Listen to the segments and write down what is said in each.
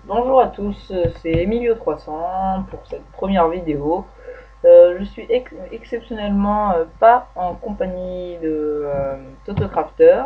Bonjour à tous, c'est Emilio300 pour cette première vidéo. Je suis exceptionnellement pas en compagnie de Totocrafter.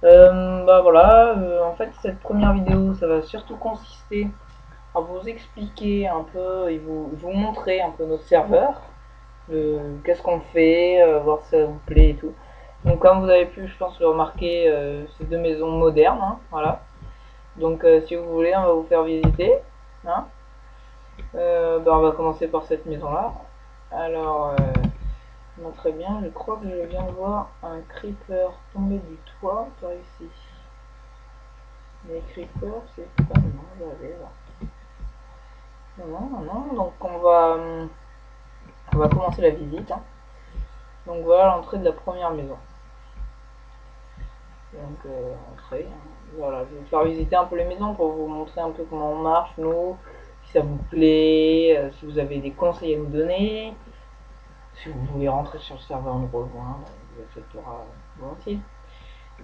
Bah voilà, en fait cette première vidéo ça va surtout consister à vous expliquer un peu et vous montrer un peu notre serveur, qu'est-ce qu'on fait, voir si ça vous plaît et tout. Donc comme vous avez pu je pense le remarquer, c'est deux maisons modernes, hein, voilà. Donc si vous voulez on va vous faire visiter, hein. Bah, on va commencer par cette maison là. Alors non, très bien, je crois que je viens de voir un creeper tomber du toit par ici. Les creepers c'est pas non, j'avais là. Non, non, non, donc on va commencer la visite, hein. Donc voilà l'entrée de la première maison. Donc entrée, hein. Voilà, je vais vous faire visiter un peu les maisons pour vous montrer un peu comment on marche nous, si ça vous plaît, si vous avez des conseils à nous donner. Si vous voulez rentrer sur le serveur nous rejoindre, on vous acceptera volontiers.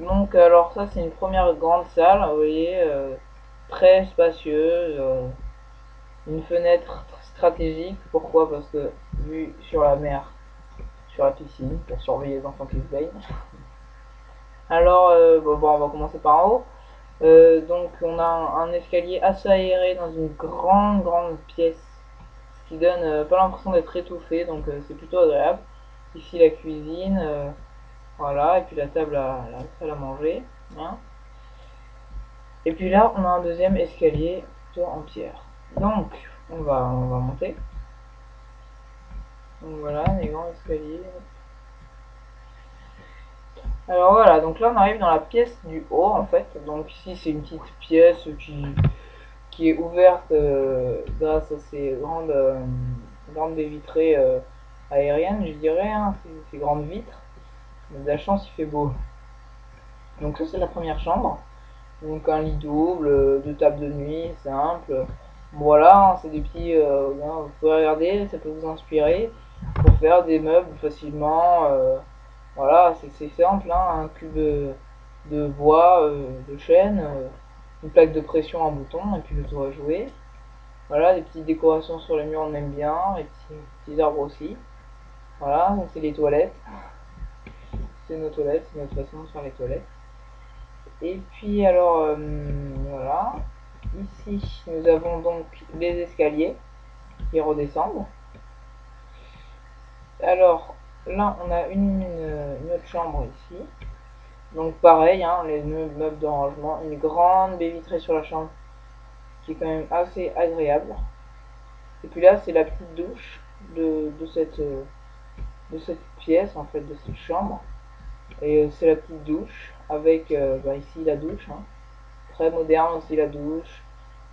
Donc alors ça c'est une première grande salle, vous voyez, très spacieuse, une fenêtre stratégique. Pourquoi? Parce que vue sur la mer, sur la piscine, pour surveiller les enfants qui se baignent. Alors bon, on va commencer par en haut. Donc on a un escalier assez aéré dans une grande pièce, ce qui donne pas l'impression d'être étouffé, donc c'est plutôt agréable. Ici la cuisine, voilà, et puis la table la salle à manger, hein. Et puis là on a un deuxième escalier plutôt en pierre. Donc on va monter. Donc voilà, les grands escaliers. Alors voilà, donc là on arrive dans la pièce du haut en fait. Donc ici c'est une petite pièce qui est ouverte grâce à ces grandes baies vitrées aériennes, je dirais, hein, ces grandes vitres. Mais de la chance, il fait beau. Donc ça, c'est la première chambre. Donc un lit double, deux tables de nuit, simple. Voilà, hein, c'est des petits... vous pouvez regarder, ça peut vous inspirer pour faire des meubles facilement. Voilà, c'est simple, hein, un cube de bois, de chêne, une plaque de pression, un bouton, et puis le tour à jouer. Voilà, les petites décorations sur les murs, on aime bien, les petits arbres aussi. Voilà, donc c'est les toilettes. C'est nos toilettes, c'est notre façon de faire les toilettes. Et puis alors, voilà. Ici, nous avons donc les escaliers qui redescendent. Alors, là, on a une autre chambre ici. Donc pareil, hein, les meubles de rangement, une grande baie vitrée sur la chambre qui est quand même assez agréable. Et puis là, c'est la petite douche de cette pièce, en fait, de cette chambre. Et c'est la petite douche avec bah, ici la douche, hein. Très moderne aussi la douche,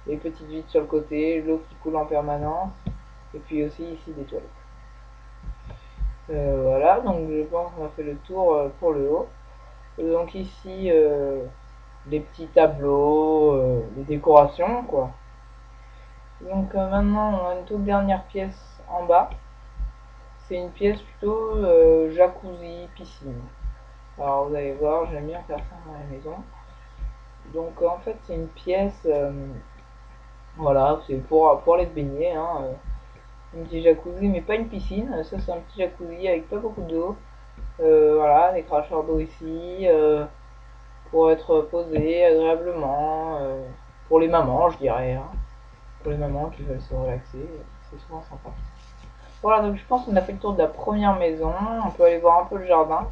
les petites vitres sur le côté, l'eau qui coule en permanence, et puis aussi ici des toilettes. Voilà, donc je pense qu'on a fait le tour pour le haut. Donc ici les petits tableaux, les décorations quoi. Donc maintenant on a une toute dernière pièce en bas. C'est une pièce plutôt jacuzzi, piscine. Alors vous allez voir, j'aime bien faire ça dans la maison. Donc en fait c'est une pièce, voilà, c'est pour aller se baigner, hein, un petit jacuzzi, mais pas une piscine. Ça c'est un petit jacuzzi avec pas beaucoup d'eau. Voilà, des cracheurs d'eau ici, pour être posé agréablement. Pour les mamans, je dirais, hein. Pour les mamans qui veulent se relaxer, c'est souvent sympa. Voilà, donc je pense qu'on a fait le tour de la première maison. On peut aller voir un peu le jardin.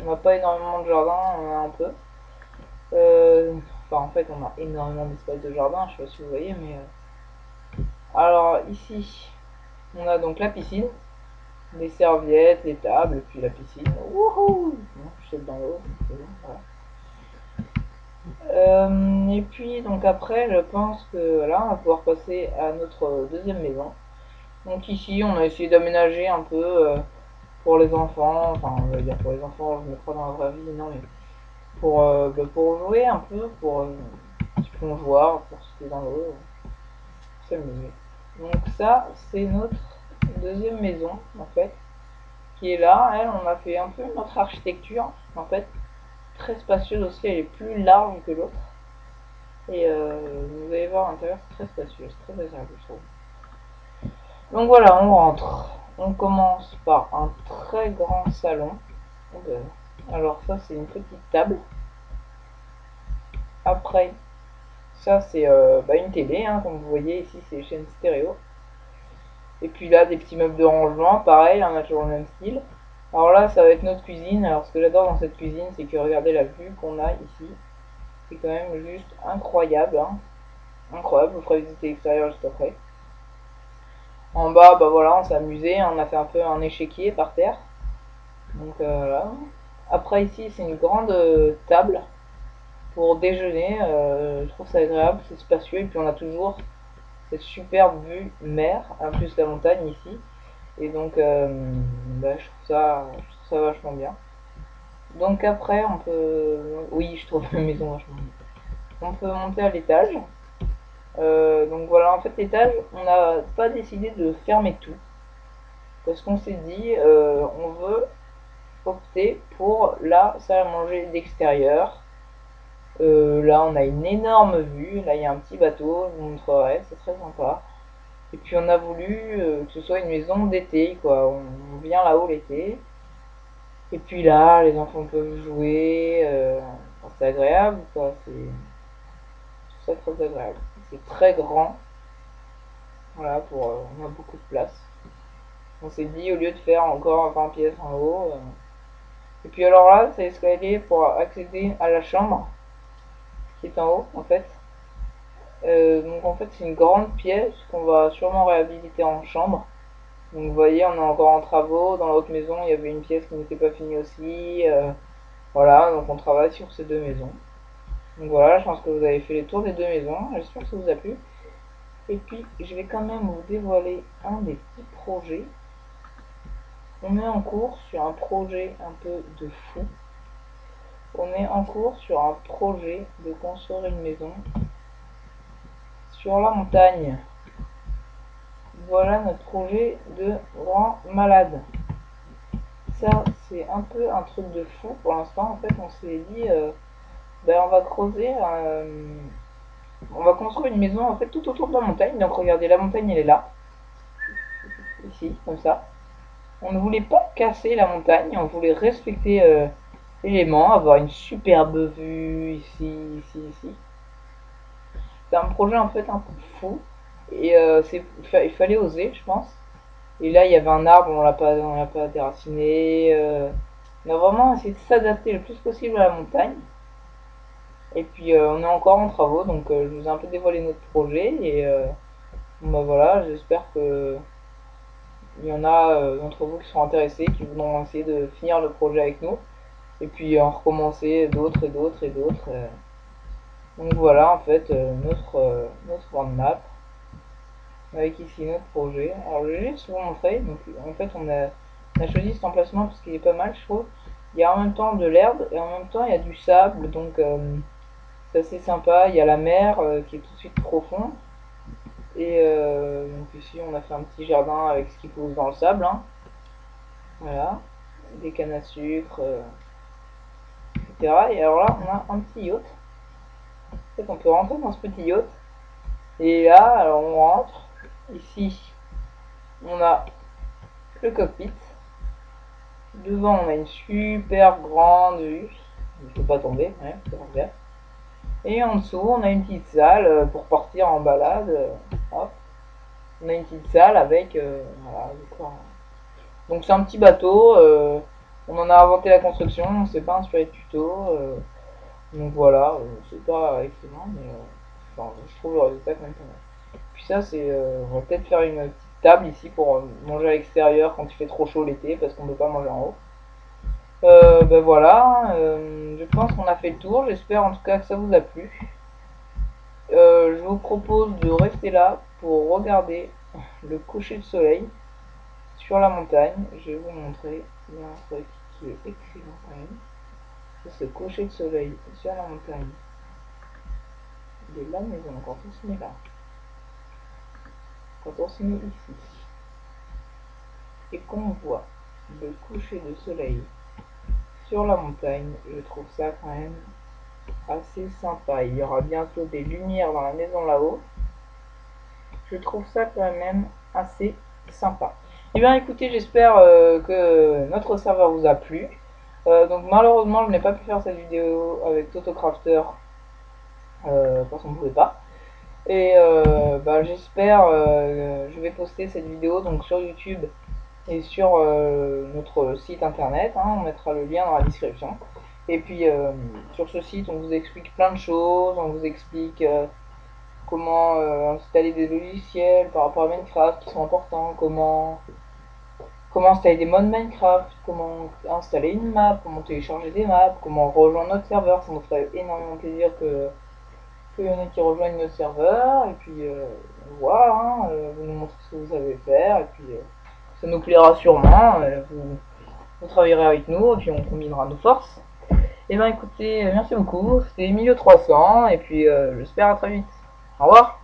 On n'a pas énormément de jardin, on a un peu. Enfin, en fait, on a énormément d'espace de jardin, je sais pas si vous voyez, mais. Alors, ici, on a donc la piscine, les serviettes, les tables, puis la piscine. Wouhou! Je saute dans l'eau, c'est bon, voilà. Et puis, donc après, je pense que voilà, on va pouvoir passer à notre deuxième maison. Donc ici, on a essayé d'aménager un peu pour les enfants, enfin, on va dire pour les enfants, je me crois dans la vraie vie, non, mais bah, pour jouer un peu, pour un petit plongeoir, pour sauter dans l'eau, s'amuser. Donc ça, c'est notre deuxième maison, en fait, qui est là. Elle, on a fait un peu notre architecture, en fait, très spacieuse aussi, elle est plus large que l'autre. Et vous allez voir à l'intérieur, c'est très spacieux, c'est très agréable, je trouve. Donc voilà, on rentre. On commence par un très grand salon. Alors ça, c'est une petite table. Après, ça, c'est une télé, hein, comme vous voyez ici, c'est les chaînes stéréo. Et puis là, des petits meubles de rangement, pareil, on a toujours le même style. Alors là, ça va être notre cuisine. Alors ce que j'adore dans cette cuisine, c'est que regardez la vue qu'on a ici. C'est quand même juste incroyable, hein. Incroyable, vous ferez visiter l'extérieur juste après. En bas, bah voilà, on s'est amusé, on a fait un peu un échiquier par terre. Donc voilà. Après ici, c'est une grande table pour déjeuner. Je trouve ça agréable, c'est spacieux. Et puis on a toujours cette superbe vue mer, en plus la montagne ici. Et donc je trouve ça vachement bien. Donc après, on peut... Oui, je trouve la maison vachement bien. On peut monter à l'étage. Donc voilà, en fait l'étage, on n'a pas décidé de fermer tout. Parce qu'on s'est dit, on veut opter pour la salle à manger d'extérieur. Là, on a une énorme vue. Là, il y a un petit bateau, je vous montrerai, c'est très sympa. Et puis, on a voulu que ce soit une maison d'été, quoi. On vient là-haut l'été. Et puis là, les enfants peuvent jouer. C'est agréable, quoi. C'est très, très agréable. C'est très grand. Voilà, on a beaucoup de place. On s'est dit, au lieu de faire encore 20 pièces en haut. Et puis alors là, c'est l'escalier pour accéder à la chambre qui est en haut, en fait. Donc en fait, c'est une grande pièce qu'on va sûrement réhabiliter en chambre. Donc vous voyez, on est encore en travaux. Dans l'autre maison, il y avait une pièce qui n'était pas finie aussi. Voilà, donc on travaille sur ces deux maisons. Donc voilà, je pense que vous avez fait le tour des deux maisons. J'espère que ça vous a plu. Et puis, je vais quand même vous dévoiler un des petits projets. On est en cours sur un projet un peu de fou. On est en cours sur un projet de construire une maison sur la montagne. Voilà notre projet de grand malade. Ça, c'est un peu un truc de fou pour l'instant. En fait, on s'est dit, on va creuser, on va construire une maison en fait tout autour de la montagne. Donc regardez, la montagne, elle est là, ici, comme ça. On ne voulait pas casser la montagne, on voulait respecter l'élément, avoir une superbe vue ici, ici, ici. C'est un projet en fait un peu fou. Et il fallait oser, je pense. Et là, il y avait un arbre, on l'a pas déraciné. On a vraiment essayé de s'adapter le plus possible à la montagne. Et puis, on est encore en travaux, donc je vous ai un peu dévoilé notre projet. Et voilà, j'espère que il y en a d'entre vous qui seront intéressés, qui voudront essayer de finir le projet avec nous. Et puis en recommencer d'autres et d'autres et d'autres. Donc voilà, en fait, notre roadmap avec ici notre projet. Alors je vais juste vous montrer. Donc en fait on a choisi cet emplacement parce qu'il est pas mal, je trouve. Il y a en même temps de l'herbe et en même temps il y a du sable, donc c'est assez sympa. Il y a la mer qui est tout de suite profond. Et donc ici on a fait un petit jardin avec ce qui pousse dans le sable, hein. Voilà, des cannes à sucre, etc. Et alors là on a un petit yacht. En fait on peut rentrer dans ce petit yacht. Et là alors on rentre. Ici on a le cockpit. Devant, on a une super grande vue. Il ne faut pas tomber, ouais, c'est. Et en dessous, on a une petite salle pour partir en balade. Hop. On a une petite salle avec. Voilà, quoi. Donc c'est un petit bateau. On en a inventé la construction. On s'est pas inspiré de tuto. Donc voilà, c'est pas excellent, mais enfin, je trouve le résultat quand même pas mal. Puis ça, on va peut-être faire une petite table ici pour manger à l'extérieur quand il fait trop chaud l'été parce qu'on ne peut pas manger en haut. Voilà, je pense qu'on a fait le tour, j'espère en tout cas que ça vous a plu. Je vous propose de rester là pour regarder le coucher de soleil sur la montagne. Je vais vous montrer, il y a un truc qui est excellent quand même. C'est ce coucher de soleil sur la montagne de la maison quand on se met là. Quand on se met ici et qu'on voit le coucher de soleil sur la montagne, je trouve ça quand même assez sympa. Il y aura bientôt des lumières dans la maison là-haut. je trouve ça quand même assez sympa. Et bien écoutez, j'espère que notre serveur vous a plu. Donc malheureusement, je n'ai pas pu faire cette vidéo avec TotoCrafter parce qu'on ne pouvait pas. Et bah, j'espère, je vais poster cette vidéo donc sur YouTube et sur notre site internet, hein, on mettra le lien dans la description. Et puis sur ce site, on vous explique plein de choses, on vous explique comment installer des logiciels par rapport à Minecraft qui sont importants, comment installer des mods Minecraft, comment installer une map, comment télécharger des maps, comment rejoindre notre serveur. Ça nous ferait énormément plaisir qu'il y en ait qui rejoignent notre serveur. Et puis voilà, hein, vous nous montrez ce que vous savez faire. Et puis ça nous plaira sûrement. Vous travaillerez avec nous et puis on combinera nos forces. Et ben écoutez, merci beaucoup. C'était Emilio 300 et puis j'espère à très vite. Au revoir.